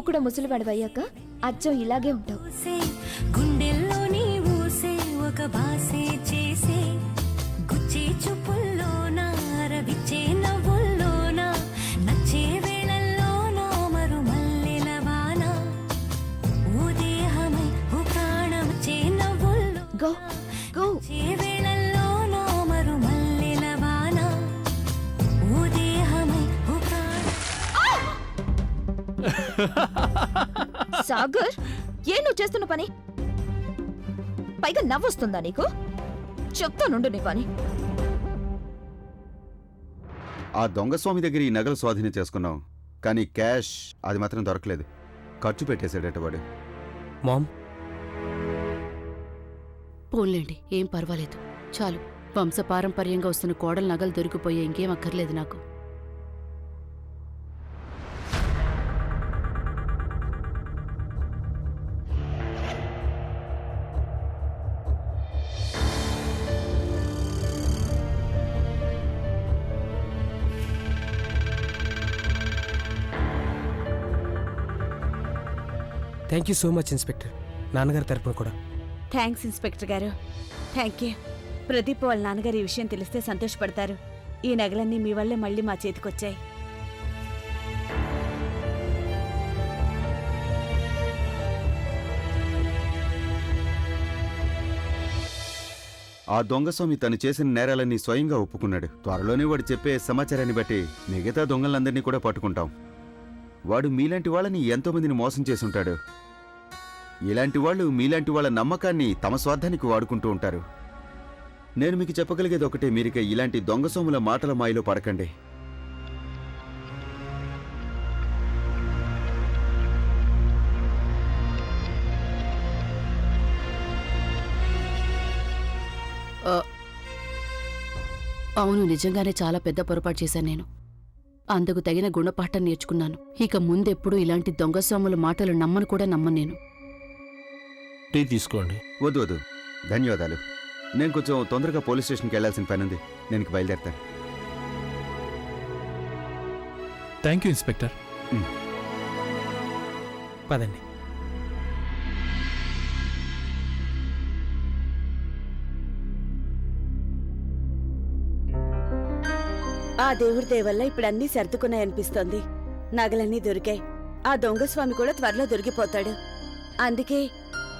కూడా ముసలివాడు అయ్యాక అచ్చం ఇలాగే ఉంటావు. గుండెల్లో నీ ఊసే ఒక బాసే చేసే గుచ్చే చూపుల్లోన రవిచ్చే నవ్వుల్లోన నచ్చే వేళల్లోన మరు మల్లెల వాన ఓ దేహమై ఓ ప్రాణం చే నవ్వుల్లో గో గో. చే వేళల్లోన మరు మల్లెల వాన ఓ దేహమై ఓ ప్రాణం. సాగర్, ఏ నువ్వు చేస్తున్న పని? పైగా నవ్వొస్తుందా నీకు? చెప్తానుండు నీ పని. ఆ దొంగస్వామి దగ్గర ఈ నగలు స్వాధీనం చేసుకున్నాం, కానీ క్యాష్ అది మాత్రం దొరకలేదు. ఖర్చు పెట్టేశాడట వాడు. మామ్, పోన్లేండి, ఏం పర్వాలేదు. చాలు, వంశపారంపర్యంగా వస్తున్న కోడలు నగలు దొరికిపోయే ఇంకేం అక్కర్లేదు నాకు. Thank you so much inspector, నాన్నగారి తరపున కూడా. థ్యాంక్స్ ఇన్స్పెక్టర్ గారు, థ్యాంక్ యూ. ప్రదీప్ వాళ్ళ నాన్నగారు ఈ విషయం తెలిస్తే సంతోషపడతారు. ఈ నగలన్నీ మీ వల్లే మళ్ళీ మా చేతికొచ్చాయి. ఆ దొంగస్వామి తను చేసిన నేరాలన్నీ స్వయంగా ఒప్పుకున్నాడు. త్వరలోనే వాడు చెప్పే సమాచారాన్ని బట్టి మిగతా దొంగలందరినీ కూడా పట్టుకుంటాం. వాడు మీలాంటి వాళ్ళని ఎంతోమందిని మోసం చేసుంటాడు. ఇలాంటి వాళ్ళు మీలాంటి వాళ్ళ నమ్మకాన్ని తమ స్వార్థానికి వాడుకుంటూ ఉంటారు. నేను మీకు చెప్పగలిగేది ఒకటే, మీరిక ఇలాంటి దొంగసోముల మాటల మాయలో పడకండి. అవును, నిజంగానే చాలా పెద్ద పొరపాటు చేశాను నేను. అందుకు తగిన గుణపాఠం నేర్చుకున్నాను. ఇక ముందెప్పుడు ఇలాంటి దొంగస్వాముల మాటలు నమ్మను కూడా నమ్మను నేను. టీ తీసుకోండి. వద్దు వద్దు, ధన్యవాదాలు. నేను కొంచెం తొందరగా పోలీస్ స్టేషన్కి వెళ్లాల్సిన పని ఉంది. నేను బయలుదేరతాను. Thank you inspector. పదండి. ఆ దేవుడి దయ వల్ల ఇప్పుడు అన్నీ సర్దుకున్నాయనిపిస్తోంది. నగలన్నీ దొరికాయి. ఆ దొంగస్వామి కూడా త్వరలో దొరికిపోతాడు. అందుకే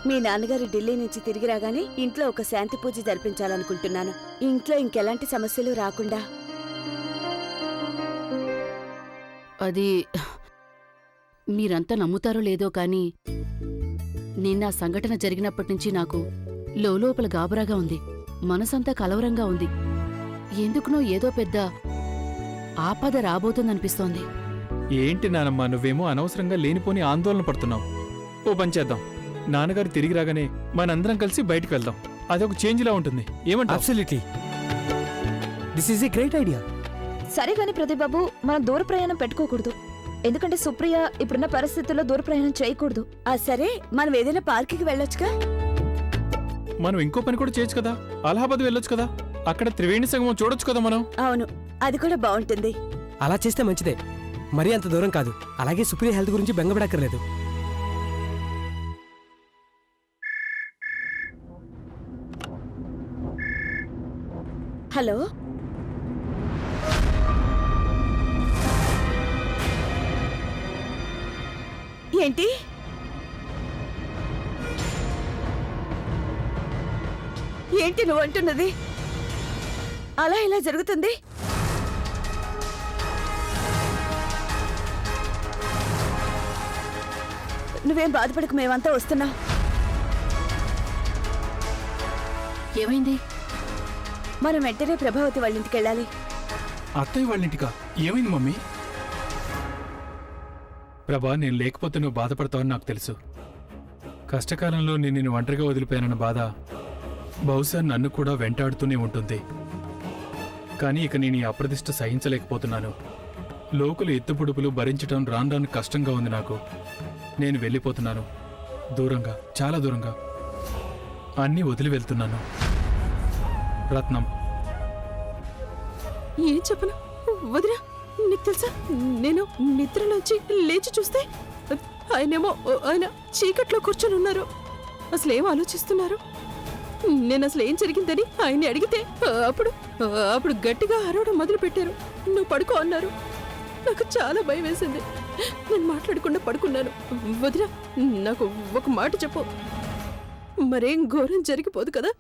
మీ నాన్నగారు ఢిల్లీ నుంచి తిరిగి రాగానే ఇంట్లో ఒక శాంతి పూజ జరిపించాలనుకుంటున్నాను. ఇంట్లో ఇంకెలాంటి సమస్యలు రాకుండా. అది మీరంతా నమ్ముతారో లేదో కానీ నిన్న సంఘటన జరిగినప్పటి నుంచి నాకు లోపల గాబరాగా ఉంది. మనసంతా కలవరంగా ఉంది. ఎందుకునో ఏదో పెద్ద ఆపద రాబోతుందనిపిస్తోంది. ఏంటి నానమ్మా, నువ్వేమో అనవసరంగా లేనిపోని ఆందోళన పడుతున్నావు. ఓ పని చేద్దాం, నాన్నగారు తిరిగి రాగానే మనందరం కలిసి బయటికి వెళ్దాం. అదొక చేంజ్లా ఉంటుంది. ఏమంటావ్? Absolutely, this is a great idea. సరే గాని ప్రదీప్, మనం దూర ప్రయాణం పెట్టుకోకూడదు. ఎందుకంటే సుప్రియ ఇప్పుడున్న పరిస్థితుల్లో దూర ప్రయాణం చేయకూడదు. సరే, మనం ఏదైనా పార్కుకి వెళ్ళొచ్చుగా. మనం ఇంకో పని కూడా చేయొచ్చు కదా. అలహాబాద్ వెళ్ళొచ్చు కదా. అక్కడ త్రివేణి సంగమం చూడొచ్చు కదా మనం. అవును, అది కూడా బాగుంటుంది. అలా చేస్తే మంచిదే. మరీ అంత దూరం కాదు. అలాగే సుప్రియ హెల్త్ గురించి బెంగపడక్కర్లేదు. హలో, ఏంటి? ఏంటి నువ్వు అంటున్నది? అలా ఇలా జరుగుతుంది? నువ్వేం బాధపడకు, మేమంతా వస్తున్నాం. ఏమైంది? మనం వెంటనే ప్రభావతి వాళ్ళ ఇంటికి వెళ్ళాలి. అత్తయ్య వాళ్ళింటికా? ఏమైంది మమ్మీ? ప్రభా, నేను లేకపోతే నువ్వు బాధపడతావని నాకు తెలుసు. కష్టకాలంలో నేను ఒంటరిగా వదిలిపోయానన్న బాధ బహుశా నన్ను కూడా వెంటాడుతూనే ఉంటుంది. కానీ ఇక నేను ఈ అప్రదిష్ట సహించలేకపోతున్నాను. లోకులు ఎత్తుపుడుపులు భరించడం రాను రాను కష్టంగా ఉంది నాకు. నేను వెళ్ళిపోతున్నాను, దూరంగా, చాలా దూరంగా. అన్నీ వదిలి వెళ్తున్నాను. రత్నం, ఏం చెప్పను వదినా? నీకు తెలుసా, నేను నిద్రలోంచి లేచి చూస్తే ఆయనేమో ఆయన చీకట్లో కూర్చొని ఉన్నారు. అసలు ఏం ఆలోచిస్తున్నారు? నేను అసలు ఏం జరిగిందని ఆయన్ని అడిగితే అప్పుడు గట్టిగా అరవడం మొదలు పెట్టారు. నువ్వు పడుకో అన్నారు. నాకు చాలా భయం వేసింది. నేను మాట్లాడకుండా పడుకున్నాను. వదినా, నాకు ఒక మాట చెప్పు. మరేం ఘోరం జరిగిపోదు కదా?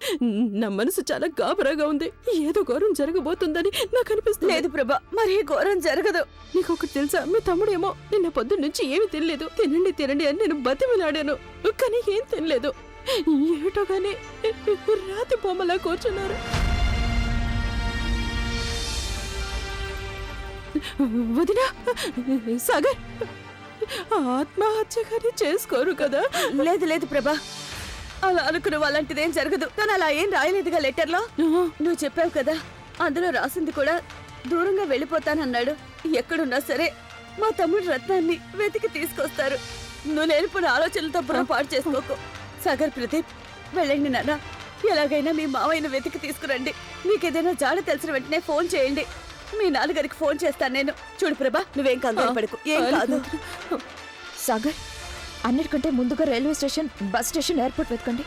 నా మనసు చాలా గాబరాగా ఉంది. ఏదో ఘోరం జరగబోతుందని నాకు అనిపిస్తుంది. లేదు ప్రభా, మరీ ఘోరం జరగదు. నీకు ఒకటి తెలుసా? మీ తమ్ముడేమో నిన్న పొద్దున్న నుంచి ఏమీ తినలేదు. తినండి తినండి అని నేను బతిమిలాడాను, కానీ ఏం తినలేదు. ఏటో గానీ రాతి బొమ్మలా కూర్చున్నారు. వదినా, సాగర్ ఆత్మహత్య కానీ చేసుకోరు కదా? లేదు లేదు ప్రభా, అలా అనుకున్న వాళ్ళంటిదేం జరగదు. తను అలా ఏం రాయలేదుగా లెటర్లో. నువ్వు చెప్పావు కదా, అందులో రాసింది కూడా దూరంగా వెళ్ళిపోతానన్నాడు. ఎక్కడున్నా సరే మా తమ్ముడు రత్నాన్ని వెతికి తీసుకొస్తారు. నువ్వు లేనిపోయిన ఆలోచనలతో పొరపాటు చేసుకోకు. సాగర్, ప్రదీప్, వెళ్ళండి నాన్న. ఎలాగైనా మీ మావయ్యను వెతికి తీసుకురండి. మీకేదైనా జాడ తెలిసిన వెంటనే ఫోన్ చేయండి. మీ నాన్నగారికి ఫోన్ చేస్తాను నేను. చూడు ప్రభా, నువ్వేం కంగారు పడకు, ఏం కాదు. సాగర్, అన్నిటికంటే ముందుగా railway station, bus station, airport వెతకండి.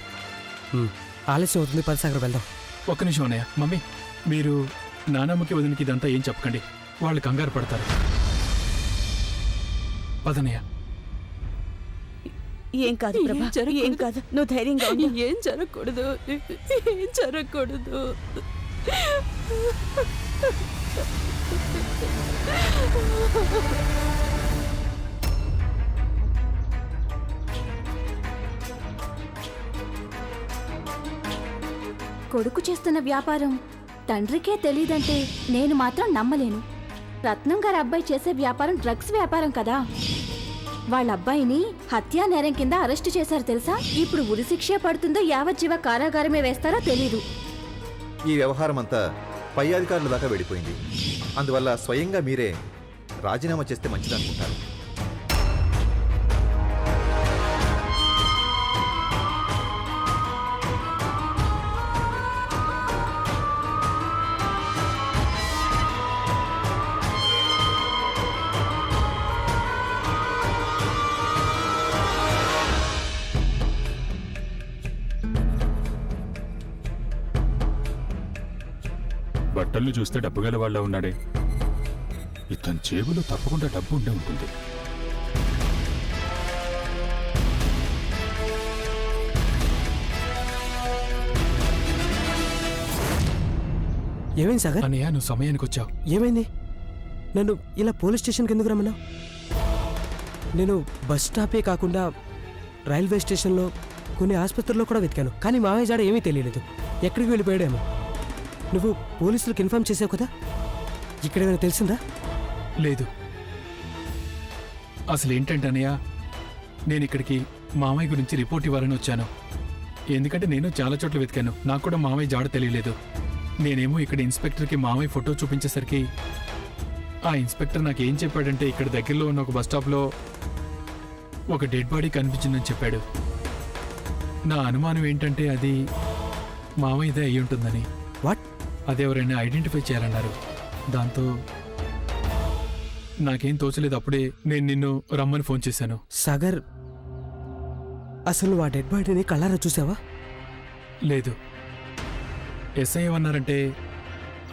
ఆలస్యం అవుతుంది, పది సాగర్ వెళ్దాం. ఒక్క నిమిషం అన్నయ్య. మమ్మీ, మీరు నానమ్మకి వదినకి ఇదంతా ఏం చెప్పకండి, వాళ్ళు కంగారు పడతారు. పదనయ్య. ఏం కాదు ప్రభా, ఏం కాదు. నువ్వు ధైర్యంగా ఉండు. ఏం జరగకూడదు, ఏం జరగకూడదు. కొడుకు చేస్తున్న వ్యాపారం తండ్రికే తెలీదంటే నేను మాత్రం నమ్మలేను. రత్నం గారి అబ్బాయి చేసే వ్యాపారం డ్రగ్స్ వ్యాపారం కదా. వాళ్ళ అబ్బాయిని హత్యా నేరం కింద అరెస్టు చేశారు తెలుసా? ఇప్పుడు ఉరిశిక్షే పడుతుందో యావజ్జీవ కారాగారమే వేస్తారో తెలీదు. ఈ వ్యవహారం అంతా పై అధికారుల దాకా వెళ్ళిపోయింది. అందువల్ల స్వయంగా మీరే రాజీనామా చేస్తే మంచిదనుకుంటారు. బట్టల్ని చూస్తే డబ్బు గల వాళ్ళ ఉన్నాడే. ఇతని జేబులో తప్పకుండా డబ్బు ఉండే ఉంటుంది. ఏమైంది సాగర్? అన్నయ్య, నువ్వు సమయానికి వచ్చావు. ఏమైంది? నన్ను ఇలా పోలీస్ స్టేషన్కి ఎందుకు రమ్మన్నావు? నేను బస్ స్టాపే కాకుండా రైల్వే స్టేషన్లో కొన్ని ఆసుపత్రుల్లో కూడా వెతికాను, కానీ మావయ్య జాడ ఏమీ తెలియలేదు. ఎక్కడికి వెళ్ళిపోయాడేమో. నువ్వు పోలీసులకు ఇన్ఫార్మ్ చేసావు కదా? ఇక్కడేమైనా తెలిసిందా? లేదు. అసలు ఏంటంటే అన్నయ్య, నేను ఇక్కడికి మామయ్య గురించి రిపోర్ట్ ఇవ్వాలని వచ్చాను. ఎందుకంటే నేను చాలా చోట్ల వెతికాను, నాకు కూడా మామయ్య జాడ తెలియలేదు. నేనేమో ఇక్కడ ఇన్స్పెక్టర్కి మామయ్య ఫోటో చూపించేసరికి ఆ ఇన్స్పెక్టర్ నాకు ఏం చెప్పాడంటే, ఇక్కడ దగ్గరలో ఉన్న ఒక బస్ స్టాప్లో ఒక డెడ్ బాడీ కనిపించిందని చెప్పాడు. నా అనుమానం ఏంటంటే అది మామయ్యదే అయి ఉంటుందని. వాట్? అదెవరైనా ఐడెంటిఫై చేయాలన్నారు. దాంతో నాకేం తోచలేదు. అప్పుడే నేను నిన్ను రమ్మని ఫోన్ చేశాను. సాగర్, అసలు నువ్వు ఆ డెడ్ బాడీని కళ్ళారా చూసావా? లేదు. ఎస్ఐ ఏమన్నారంటే,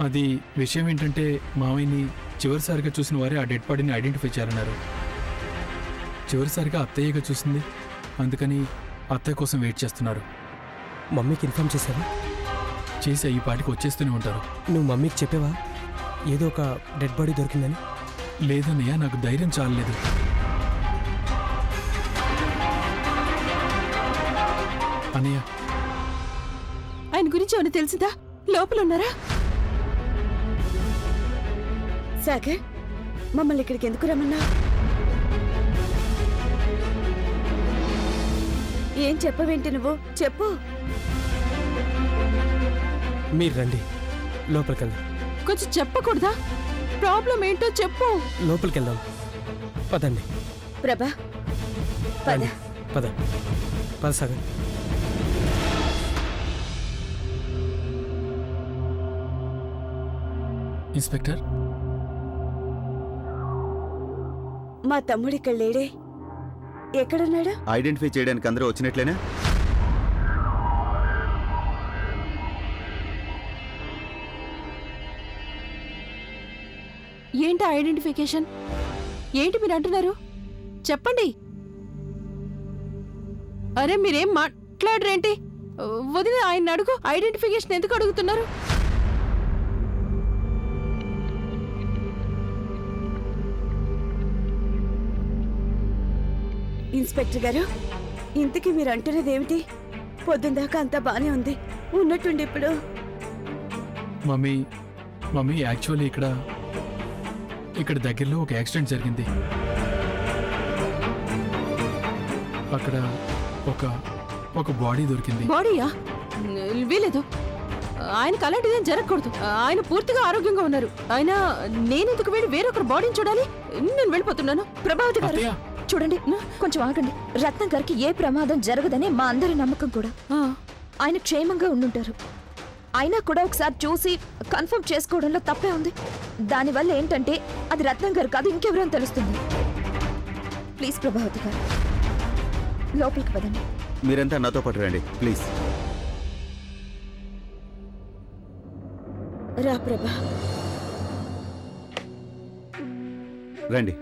అది విషయం ఏంటంటే మామయ్యని చివరిసారిగా చూసిన వారే ఆ డెడ్ బాడీని ఐడెంటిఫై చేయాలన్నారు. చివరిసారిగా అత్తయ్యగా చూసింది, అందుకని అత్తయ్య కోసం వెయిట్ చేస్తున్నారు. మమ్మీకి ఇన్ఫార్మ్ చేసావా? చేసి ఈ పాటికి వచ్చేస్తూనే ఉంటారు. నువ్వు మమ్మీకి చెప్పావా ఏదో ఒక డెడ్ బాడీ దొరికిందని? లేదన్నయ్య, నాకు ధైర్యం చాలలేదు. అన్నయ్య, ఆయన గురించి ఏమైనా తెలిసిందా? లోపల ఉన్నారా? సాగర్, మమ్మల్ని ఇక్కడికి ఎందుకు రమ్మన్నా? ఏం చెప్పవేంటి నువ్వు? చెప్పు. మీరు రండి, లోపలికి వెళ్దాం. కొంచెం చెప్పకూడదా? ప్రాబ్లం ఏంటో చెప్పు. లోపలికి వెళ్దాం, పదండి. ప్రభా, పద. రండి, పద పద సాగర్. ఇన్స్పెక్టర్, మా తమ్ముడు ఇక్కడ లేడే? ఎక్కడున్నాడు? ఐడెంటిఫై చేయడానికి అందరూ వచ్చినట్లేనా? ఏంటి ఐడెంటిఫికేషన్? ఏంటి మీరు అంటున్నారు? చెప్పండి. అరే మీరేం మాట్లాడరేంటి? వదిన ఆయన అడుగు. ఐడెంటిఫికేషన్ ఎందుకు అడుగుతున్నారు? ఇన్స్పెక్టర్ గారు, ఇంతకీ మీరు అంటున్నది ఏమిటి? పొద్దుందాకా అంతా బానే ఉంది, ఉన్నట్టుండి ఇప్పుడు మమ్మీ మమ్మీ యాక్చువల్లీ ఇక్కడ దగ్గరలో ఒక యాక్సిడెంట్ జరిగింది. అక్కడ ఒక బాడీ దొరికింది. బాడీయా? వీలేదు. ఆయనకు అలాంటిదేం జరగకూడదు. ఆయన పూర్తిగా ఆరోగ్యంగా ఉన్నారు. ఆయన నేనెందుకు వెళ్ళి వేరొకరు బాడీని చూడాలి? నేను వెళ్ళిపోతున్నాను. ప్రభావతి గారు అత్తయ్య, చూడండి, కొంచెం ఆగండి. రత్నం గారికి ఏ ప్రమాదం జరగదని మా అందరి నమ్మకం కూడా. ఆయన క్షేమంగా ఉండుంటారు. అయినా కూడా ఒకసారి చూసి కన్ఫర్మ్ చేసుకోవడంలో తప్పే ఉంది. దానివల్ల ఏంటంటే అది రత్నం గారు కాదు, ఇంకెవరని తెలుస్తుంది. ప్లీజ్ ప్రభావతి గారు, లోపలికి పదండి. మీరంతా నాతో పాటు రండి ప్లీజ్. రా ప్రభా. రండి.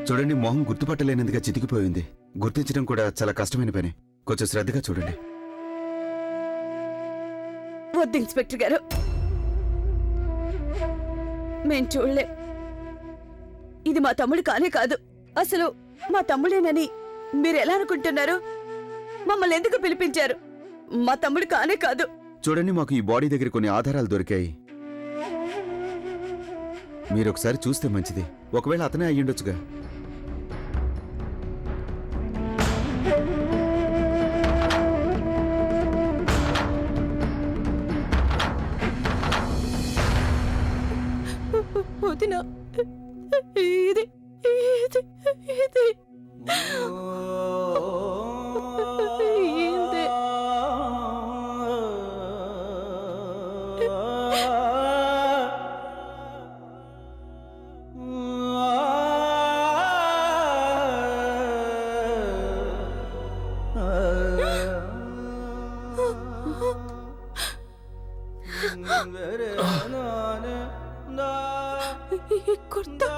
చూడండి, మొహం గుర్తుపట్టలేనందుగా చితికిపోయింది. గుర్తించడం కూడా చాలా కష్టమైన పని. కొంచెం శ్రద్ధగా చూడండి. వద్దు ఇన్స్పెక్టర్ గారు, మేం చూడలే. ఇది మా తమ్ముడు కానే కాదు. అసలు మా తమ్ముడేనని మీరు ఎలా అనుకుంటున్నారు? మమ్మల్ని ఎందుకు పిలిపించారు? మా తమ్ముడు కానే కాదు. చూడండి, మాకు ఈ బాడీ దగ్గర కొన్ని ఆధారాలు దొరికాయి. మీరు ఒకసారి చూస్తే మంచిది. ఒకవేళ అతనే అయ్యుండొచ్చుగా. వదినా, ఇది ఇది ఇది ఏంది? ఈ కుర్తా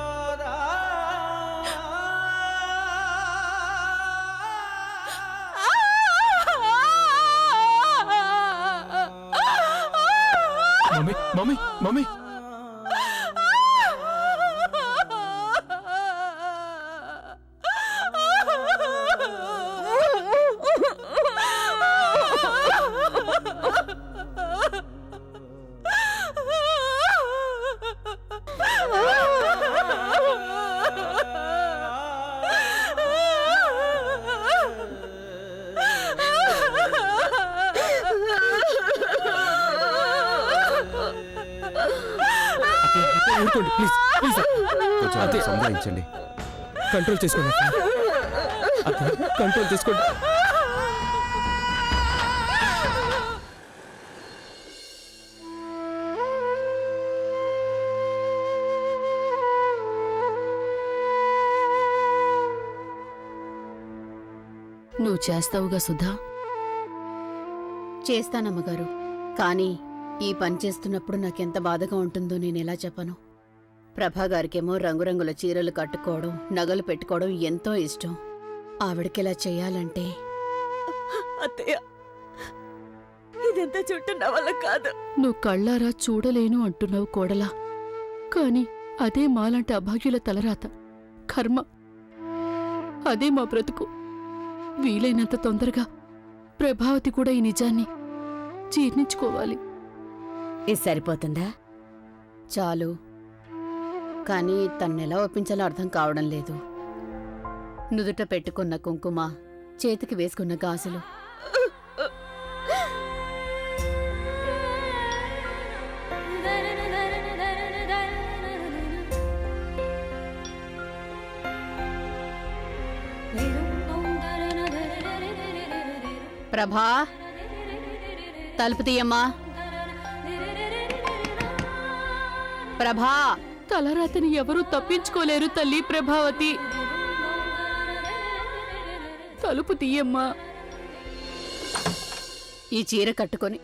మమ్మీ మమ్మీ మమ్మీ ఊరుకోండి ప్లీజ్ ప్లీజ్. కొంచెం సంభాయించండి. కంట్రోల్ చేసుకోండి. కంట్రోల్ చేసుకోండి. నువ్వు చేస్తావుగా సుధా? చేస్తానమ్మగారు. కానీ ఈ పని చేస్తున్నప్పుడు నాకెంత బాధగా ఉంటుందో నేనెలా చెప్పను. ప్రభాగారికేమో రంగురంగుల చీరలు కట్టుకోవడం, నగలు పెట్టుకోవడం ఎంతో ఇష్టం. ఆవిడకిలా చెయ్యాలంటే అత్తయ్య, ఇదంతా చుట్టూ నా వల్ల కాదు. నువ్వు కళ్ళారా చూడలేను అంటున్నావు కోడలా. కాని అదే మాలాంటి అభాగ్యుల తలరాత, కర్మ. అదే మా బ్రతుకు. వీలైనంత తొందరగా ప్రభావతి కూడా ఈ నిజాన్ని జీర్ణించుకోవాలి. ఇది సరిపోతుందా? చాలు. కానీ తన్నెలా ఒప్పించాలో అర్థం కావడం లేదు. నుదుట పెట్టుకున్న కుంకుమ, చేతికి వేసుకున్న గాజులు, ప్రభా, తలుపు తీయమ్మా. ప్రభా, తలరాతని ఎవరూ తప్పించుకోలేరు తల్లి ప్రభావతి. తలుపు తీయమ్మా. ఈ చీర కట్టుకొని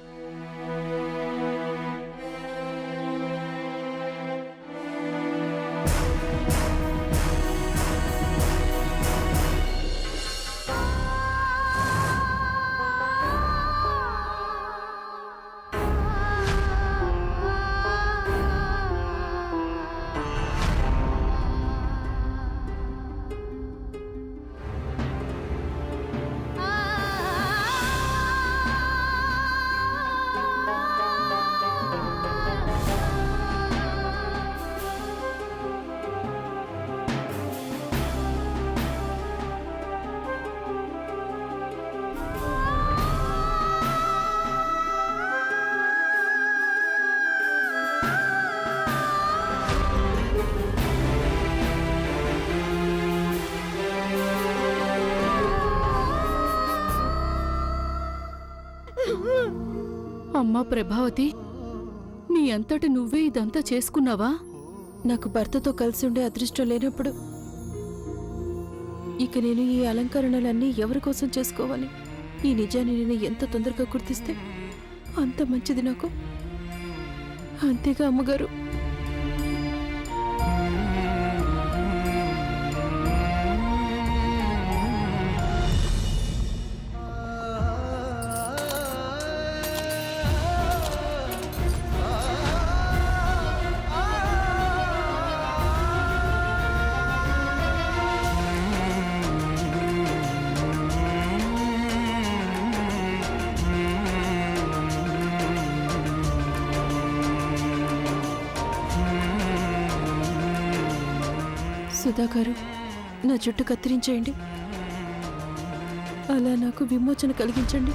అమ్మా ప్రభావతి, నీ అంతటి నువ్వే ఇదంతా చేసుకున్నావా? నాకు భర్తతో కలిసి ఉండే అదృష్టం లేనప్పుడు ఇక నేను ఈ అలంకరణలన్నీ ఎవరి కోసం చేసుకోవాలి? ఈ నిజాన్ని నేను ఎంత తొందరగా గుర్తిస్తే అంత మంచిది నాకు. అంతేగా అమ్మగారు? సుధాగారు, నా జుట్టు కత్తిరించేయండి. అలా నాకు విమోచన కలిగించండి.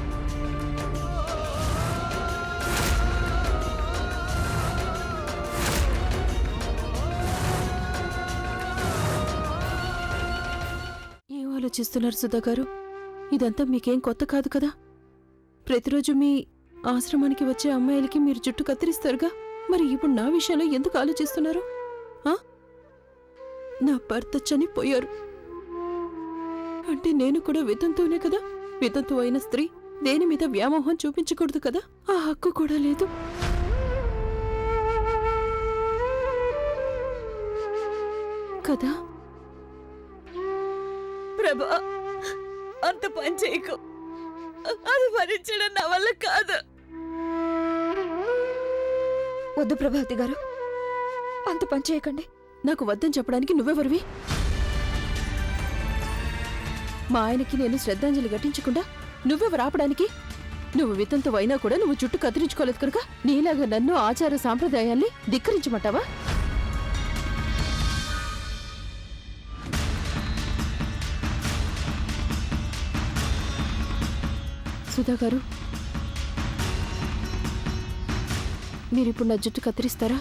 ఏం ఆలోచిస్తున్నారు సుధాగారు? ఇదంతా మీకేం కొత్త కాదు కదా? ప్రతిరోజు మీ ఆశ్రమానికి వచ్చే అమ్మాయిలకి మీరు జుట్టు కత్తిరిస్తారుగా. మరి ఇప్పుడు నా విషయంలో ఎందుకు ఆలోచిస్తున్నారు? నా భర్త చనిపోయారు అంటే నేను కూడా వితంతువునే కదా. వితంతు అయిన స్త్రీ దేని మీద వ్యామోహం చూపించకూడదు కదా. ఆ హక్కు కూడా లేదు కదా. ప్రభా, అంత పని చేయకు. అది భరించడం నా వల్ల కాదు. వద్దు ప్రభావతి గారు, అంత పని చేయకండి. నాకు వద్దని చెప్పడానికి నువ్వెవరివి? మా ఆయనకి నేను శ్రద్ధాంజలి ఘటించకుండా నువ్వెవరు ఆపడానికి? నువ్వు వితంతు అయినా కూడా నువ్వు జుట్టు కత్తిరించుకోలేదు కనుక నీలాగా నన్ను ఆచార సాంప్రదాయాల్ని ధిక్కరించమంటావా? సుధాగారు, మీరిప్పుడు నా జుట్టు కత్తిరిస్తారా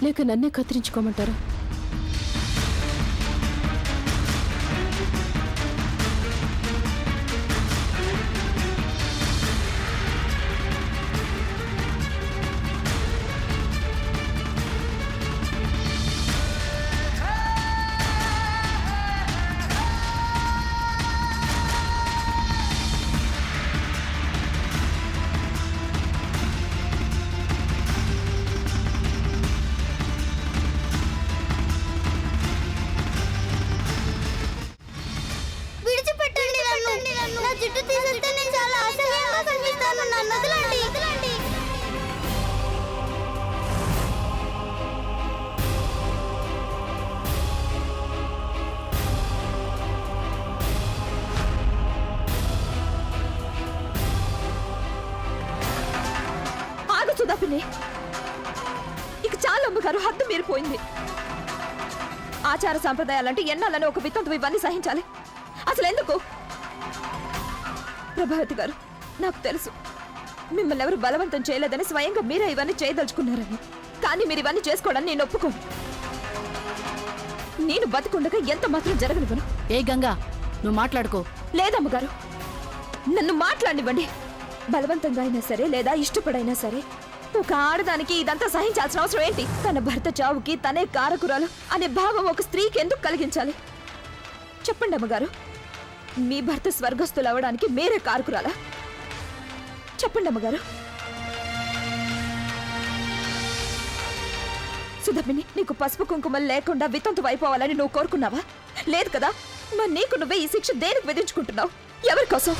లేక నన్నే కత్తిరించుకోమంటారా? ఇక చాలా అమ్మగారు, హద్దు మీరిపోయింది. ఆచార సాంప్రదాయాలంటే ఎన్నాలని ఒక వితంతు ఇవన్నీ సహించాలి? అసలు ఎందుకు? ప్రభావతి గారు, నాకు తెలుసు మిమ్మల్ని ఎవరు బలవంతం చేయలేదని, స్వయంగా మీరే ఇవన్నీ చేయదలుచుకున్నారని. కానీ మీరు ఇవన్నీ చేసుకోవడానికి నేను ఒప్పుకోను. నేను బతికుండగా ఎంత మాత్రం జరగనివ్వను. ఏ గంగా, నువ్వు మాట్లాడుకో. లేదమ్మగారు, నన్ను మాట్లాడివ్వండి. బలవంతంగా అయినా సరే లేదా ఇష్టపడైనా సరే ఒక ఆడదానికి ఇదంతా సహించాల్సిన అవసరం ఏంటి? తన భర్త చావుకి తనే కారకురాలు అనే భావం ఒక స్త్రీకి ఎందుకు కలిగించాలి? చెప్పండి అమ్మగారు, మీ భర్త స్వర్గస్థులు అవ్వడానికి మీరే కారకురాలా? చెప్పండి అమ్మగారు. సుధర్మిని, నీకు పసుపు కుంకుమలు లేకుండా వితంతు అయిపోవాలని నువ్వు కోరుకున్నావా? లేదు కదా. మరి నీకు నువ్వే ఈ శిక్ష దేనికి విధించుకుంటున్నావు? ఎవరి కోసం?